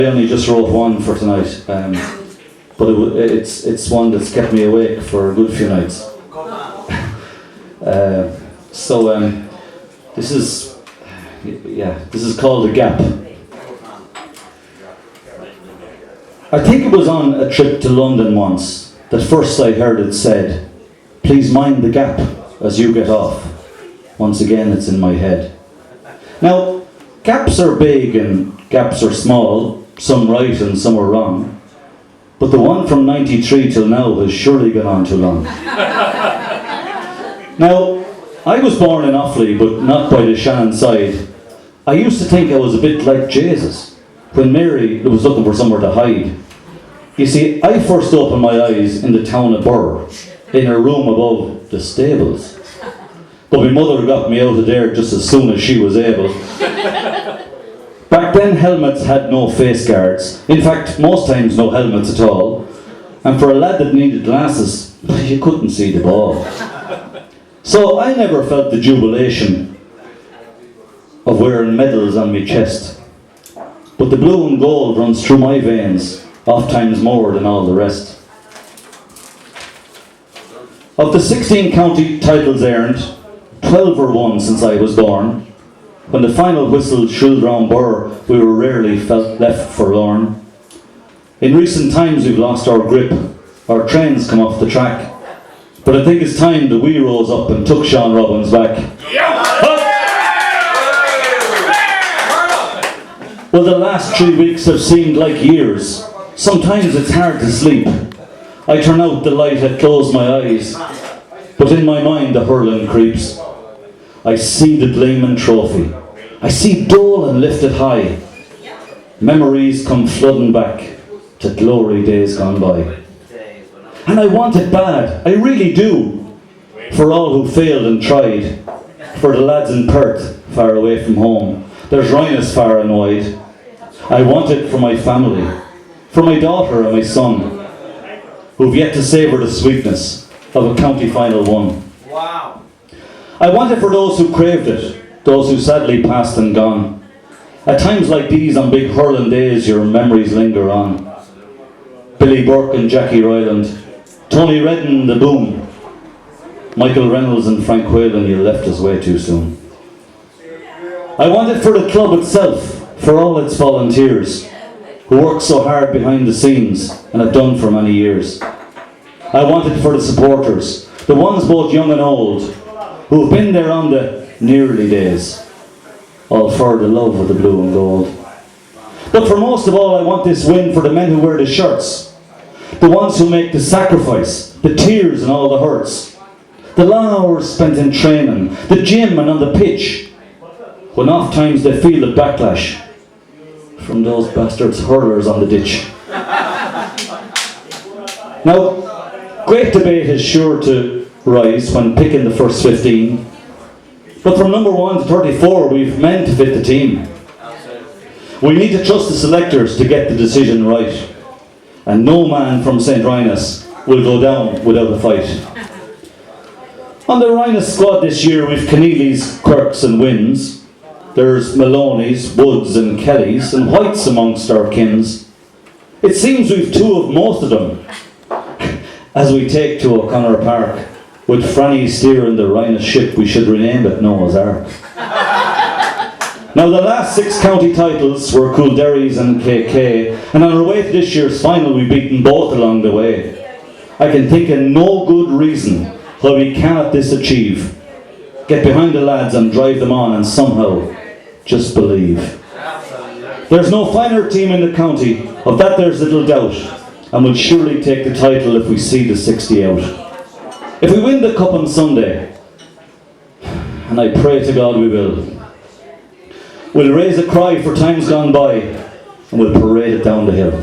I only just wrote one for tonight, but it's one that's kept me awake for a good few nights. This is called The Gap. I think it was on a trip to London once that first I heard it said, "Please mind the gap as you get off." Once again it's in my head. Now, gaps are big and gaps are small, some right and some are wrong, but the one from 93 till now has surely gone on too long. Now, I was born in Offaly, but not by the Shannon side. I used to think I was a bit like Jesus when Mary was looking for somewhere to hide. You see, I first opened my eyes in the town of Burr, in a room above the stables. But my mother got me out of there just as soon as she was able. Back then, helmets had no face guards. In fact, most times no helmets at all. And for a lad that needed glasses, you couldn't see the ball. So I never felt the jubilation of wearing medals on my chest. But the blue and gold runs through my veins, oft times more than all the rest. Of the 16 county titles earned, 12 were won since I was born. When the final whistle shrilled round Burr, we were rarely left forlorn. In recent times we've lost our grip, our trains come off the track. But I think it's time that we rose up and took Sean Robbins back. Well, the last 3 weeks have seemed like years. Sometimes it's hard to sleep. I turn out the light and close my eyes, but in my mind the hurling creeps. I see the gleaming trophy. I see Dolan lifted high. Memories come flooding back to glory days gone by. And I want it bad, I really do. For all who failed and tried. For the lads in Perth, far away from home. There's Rhinus far and wide. I want it for my family. For my daughter and my son. Who've yet to savour the sweetness of a county final one. Wow. I want it for those who craved it, those who sadly passed and gone. At times like these on big hurling days your memories linger on. Billy Burke and Jackie Ryland, Tony Redden the Boom, Michael Reynolds and Frank Whalen, you left us way too soon. I want it for the club itself, for all its volunteers, who work so hard behind the scenes and have done for many years. I want it for the supporters, the ones both young and old, who have been there on the nearly days, all for the love of the blue and gold. But for most of all, I want this win for the men who wear the shirts, the ones who make the sacrifice, the tears and all the hurts, the long hours spent in training, the gym and on the pitch, when oft times they feel the backlash from those bastards hurlers on the ditch. Now, great debate is sure to rise when picking the first 15, but from number 1 to 34 we've men to fit the team. We need to trust the selectors to get the decision right, and no man from St. Rhinus will go down without a fight. On the Rhinus squad this year we've Keneally's, Quirks and Wins. There's Maloney's, Woods and Kelly's and Whites amongst our kins. It seems we've 2 of most of them as we take to O'Connor Park. With Franny steering the Rhinus ship, we should rename it Noah's Ark. Now the last 6 county titles were Coolderry's and KK, and on our way to this year's final we've beaten both along the way. I can think of no good reason why we cannot this achieve. Get behind the lads and drive them on and somehow just believe. There's no finer team in the county, of that there's little doubt, and we'll surely take the title if we see the 60 out. If we win the cup on Sunday, and I pray to God we will, we'll raise a cry for times gone by and we'll parade it down the hill.